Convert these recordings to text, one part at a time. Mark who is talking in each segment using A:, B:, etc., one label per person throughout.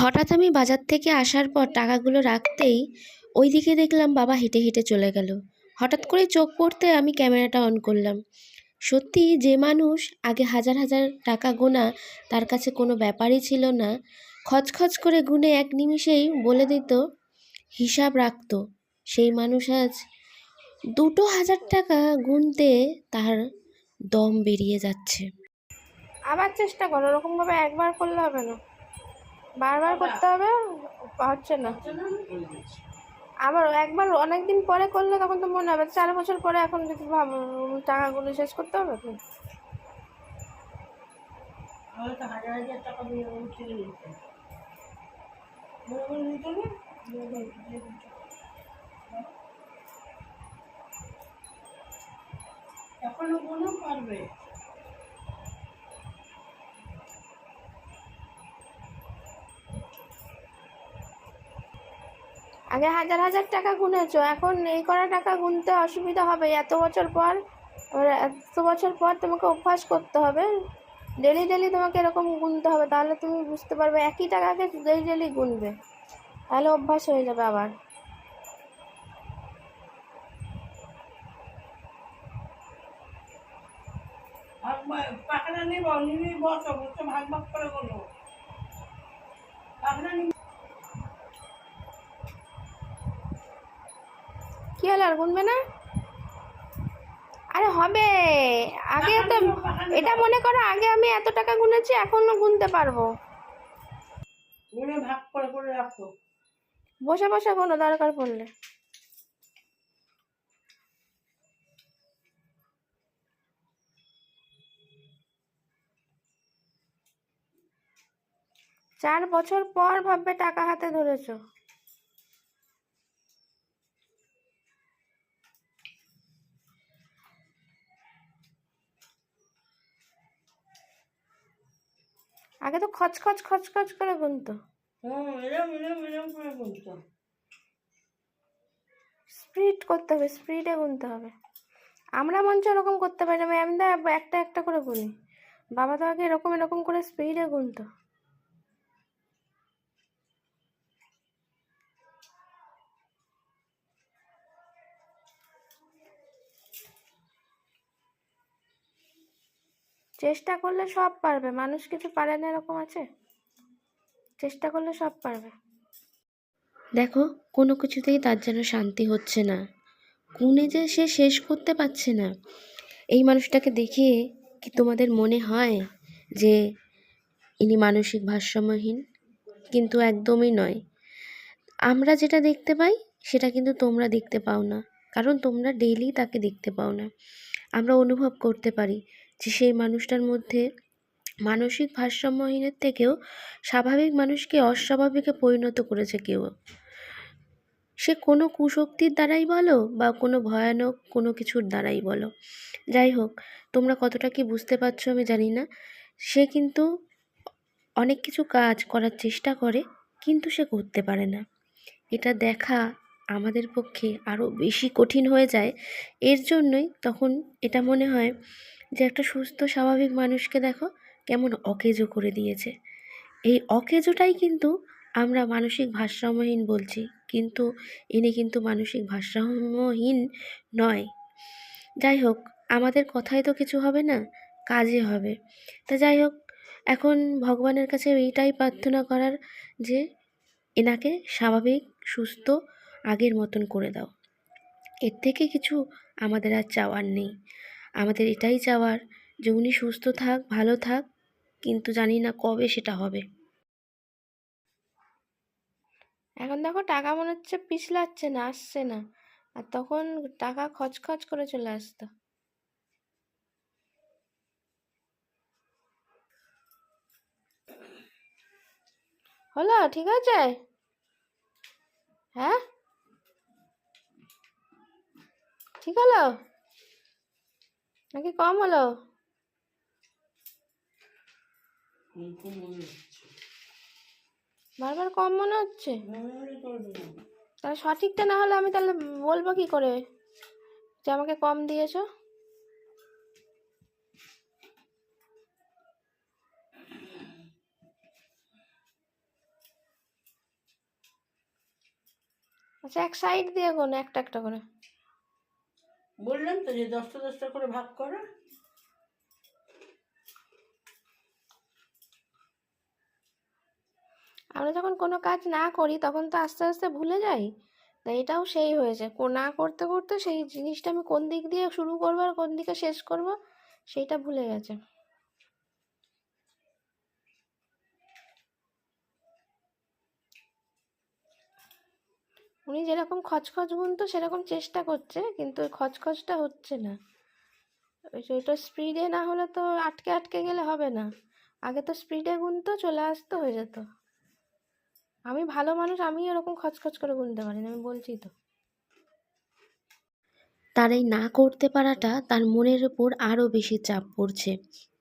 A: হঠাৎ আমি বাজার থেকে আসার পর টাকাগুলো রাখতেই ওইদিকে দেখলাম বাবা হেঁটে হেঁটে চলে গেল। হঠাৎ করে চোখ পড়তে আমি ক্যামেরাটা অন করলাম। সত্যি যে মানুষ আগে হাজার হাজার টাকা গোনা তার কাছে কোনো ব্যাপারই ছিল না, খচখচ করে গুনে এক নিমিষেই বলে দিত, হিসাব রাখতো, সেই মানুষ আজ 2000 টাকা গুনতে তার দম বেরিয়ে যাচ্ছে।
B: আবার চেষ্টা করো, ওরকমভাবে একবার করলে হবে না, বারবার করতে হবে, হচ্ছে না। আবার একবার অনেকদিন পরে করলে তখন তো মনে হবে, 4 বছর পরে এখন যদি ভাবো টাকাগুলো শেষ করতে হবে তো।
C: এখনো কোনো পারবে
B: আগে হাজার হাজার টাকা গুনেছো, এখন এই করা টাকা গুনতে অসুবিধা হবে এত বছর পর। এত বছর পর তোমাকে অভ্যাস করতে হবে, ডেলি ডেলি তোমাকে এরকম গুনতে হবে, তাহলে তুমি বুঝতে পারবে একই টাকাকে ডেলি ডেলি গুনবে, তাহলে অভ্যাস হয়ে যাবে আবার।
C: পাখানা নিব, নিবি বসো, বসে ভাগ ভাগ করে বলো পাখানা নিব।
B: কি হলো, আর গুনবে না? আরে হবে, আগে তো এটা মনে করো আগে আমি এত টাকা গুনেছি, এখনো গুনতে পারবো।
C: গুনে ভাগ করে করে রাখো,
B: বসে বসে কোনো দরকার পড়লে। চার বছর পর ভাববে টাকা হাতে ধরেছো। আগে তো খচখচ খচখচ করে গুনতো।
C: এরম এরম এরম করে গুনতো।
B: স্পিড করতে হবে, স্পিডে গুনতে হবে। আমরা মঞ্চ এরকম করতে পারি না, ম্যামদা একটা একটা করে গুনি, বাবা তো আগে এরকম এরকম করে স্পিডে গুনতো। চেষ্টা করলে সব পারবে, মানুষ কিছু পারে না এরকম আছে? চেষ্টা করলে সব পারবে।
A: দেখো, কোনো কিছুতেই তার যেন শান্তি হচ্ছে না, গুনে যে সে শেষ করতে পারছে না। এই মানুষটাকে দেখে কি তোমাদের মনে হয় যে ইনি মানসিক ভারসাম্যহীন? কিন্তু একদমই নয়। আমরা যেটা দেখতে পাই সেটা কিন্তু তোমরা দেখতে পাও না, কারণ তোমরা ডেইলি তাকে দেখতে পাও না। আমরা অনুভব করতে পারি যে সেই মানুষটার মধ্যে মানসিক ভারসাম্যহীনের থেকেও স্বাভাবিক মানুষকে অস্বাভাবিকে পরিণত করেছে কেউ। সে কোনো কুশক্তির দ্বারাই বলো বা কোনো ভয়ানক কোনো কিছুর দ্বারাই বলো, যাই হোক, তোমরা কতটা কি বুঝতে পারছো আমি জানি না। সে কিন্তু অনেক কিছু কাজ করার চেষ্টা করে, কিন্তু সে করতে পারে না। এটা দেখা আমাদের পক্ষে আরও বেশি কঠিন হয়ে যায়। এর জন্যই তখন এটা মনে হয় যে একটা সুস্থ স্বাভাবিক মানুষকে দেখো কেমন অকেজো করে দিয়েছে। এই অকেজোটাই কিন্তু আমরা মানসিক ভারসাম্যহীন বলছি, কিন্তু ইনি কিন্তু মানসিক ভারসাম্যহীন নয়। যাই হোক, আমাদের কথায় তো কিছু হবে না, কাজে হবে। তা যাই হোক, এখন ভগবানের কাছে এইটাই প্রার্থনা করার যে এনাকে স্বাভাবিক সুস্থ আগের মতন করে দাও। এর থেকে কিছু আমাদের আর চাওয়ার নেই। আমাদের এটাই চাওয়ার যে উনি সুস্থ থাক, ভালো থাক, কিন্তু জানি না কবে সেটা হবে।
B: এখন দেখো টাকা মনে হচ্ছে পিছলাচ্ছে না, আসছে না, আর তখন টাকা খচখচ করে চলে আসতো। হলো, ঠিক আছে? হ্যাঁ, ঠিক হলো নাকি কম হলো? বারবার কম মনে হচ্ছে, তাহলে সঠিকটা না হলে আমি তাহলে বলবো কি করে যে আমাকে কম দিয়েছো? আচ্ছা, এক সাইড দিয়ে গোনো, একটা একটা করে।
C: বললাম তো যে 10টা 10টা করে ভাগ করো।
B: আমরা যখন কোনো কাজ না করি তখন তো আস্তে আস্তে ভুলে যাই। তা এটাও সেই হয়েছে, না করতে করতে সেই জিনিসটা আমি কোন দিক দিয়ে শুরু করবো আর কোন দিকে শেষ করব সেইটা ভুলে গেছে। উনি যেরকম খচখচ গুনতো সেরকম চেষ্টা করছে, কিন্তু ওই খচখচটা হচ্ছে না। ওইটা স্পিডে না হলে তো আটকে আটকে গেলে হবে না। আগে তো স্পিডে গুনতো, চলে আসতো, হয়ে যেত। আমি ভালো মানুষ, আমি এরকম খচখচ করে গুনতে পারি না, আমি বলছি তো।
A: তার এই না করতে পারাটা তার মনের ওপর আরও বেশি চাপ পড়ছে।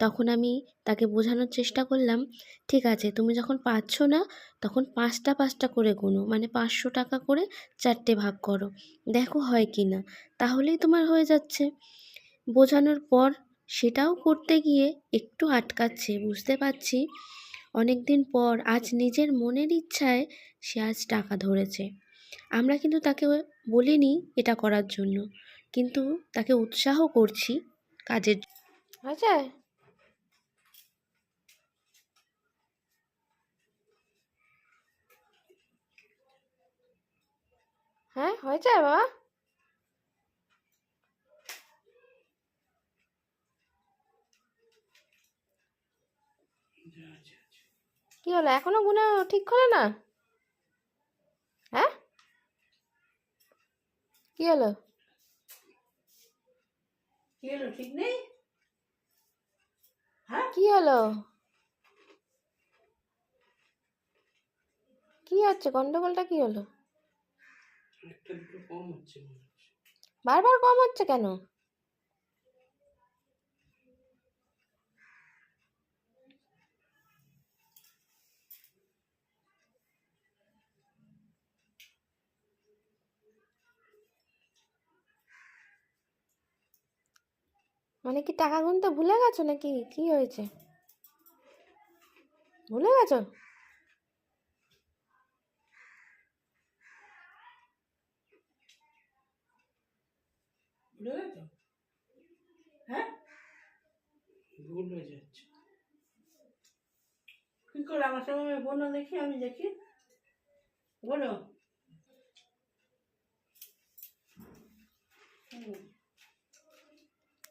A: তখন আমি তাকে বোঝানোর চেষ্টা করলাম, ঠিক আছে তুমি যখন পারছো না তখন 5টা 5টা করে গুনো, মানে 500 টাকা করে 4টে ভাগ করো, দেখো হয় কি না, তাহলেই তোমার হয়ে যাচ্ছে। বোঝানোর পর সেটাও করতে গিয়ে একটু আটকাচ্ছে, বুঝতে পারছি। অনেক দিন পর আজ নিজের মনের ইচ্ছায় সে আজ টাকা ধরেছে। আমরা কিন্তু তাকে বলিনি এটা করার জন্য, কিন্তু তাকে উৎসাহ করছি কাজের।
B: হয়েছে? হ্যাঁ, হয়েছে বাবা? কি হলো, এখনো গুনে ঠিক হলো না? হ্যাঁ, কি হলো?
C: কি হলো, ঠিক নেই? হ্যাঁ,
B: কি হলো? কি হচ্ছে, গন্ডগোলটা কি হলো?
C: একটা দুটো কম হচ্ছে মনে হচ্ছে।
B: বারবার কম হচ্ছে কেন? মানে কি টাকা গুনতে ভুলে গেছো নাকি, কি হয়েছে? ভুলে গেছো?
C: ভুলে গেছো? হ্যাঁ, ভুল হয়ে যাচ্ছে। কি করে আমার সঙ্গে বোনো দেখি, আমি দেখি। বলো।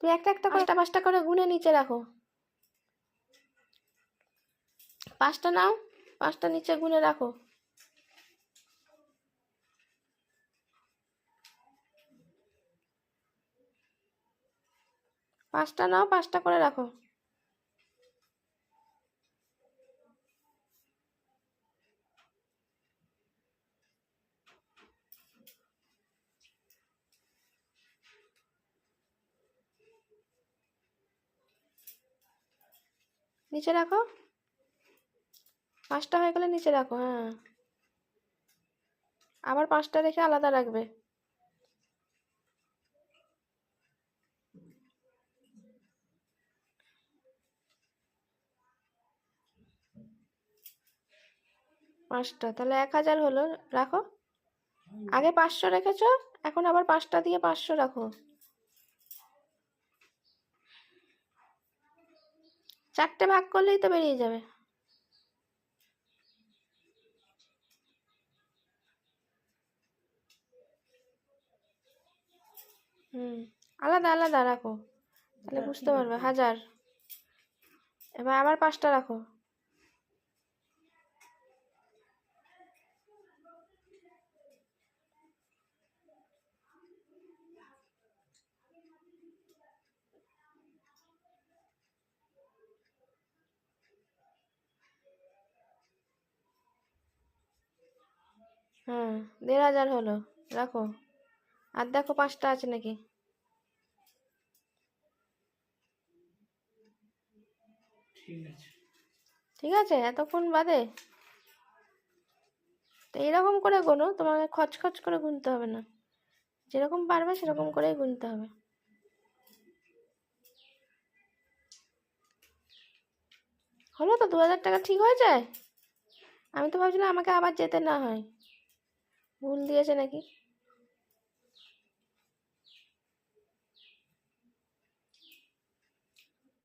B: তুই একটা একটা করে 5টা করে গুনে নিচে রাখো। 5টা নাও, 5টা নিচে গুনে রাখো। 5টা নাও, 5টা করে রাখো। নিচে রাখো। 5টা হয়ে গেলে নিচে রাখো, হ্যাঁ। আবার 5টা রেখে আলাদা রাখবে। পাঁচটা, তাহলে 1000 হলো। রাখো। আগে 500 রেখেছো, এখন আবার 5টা দিয়ে 500 রাখো। 4টে ভাগ করলেই তো বেরিয়ে যাবে। আলাদা আলাদা রাখো, তাহলে বুঝতে পারবে। 1000। এবার আবার 5টা রাখো। হ্যাঁ, 1500 হলো। রাখো। আর দেখো 5টা আছে নাকি।
C: ঠিক আছে।
B: ঠিক আছে, এতক্ষণ বাদে। তো এইরকম করে গোনো, তোমাকে খচখচ করে গুনতে হবে না, যেরকম পারবে সেরকম করেই গুনতে হবে। হলো তো? 2000 টাকা ঠিক হয়ে যায়। আমি তো ভাবছিলাম আমাকে আবার যেতে না হয়। ভুল দিয়েছে নাকি?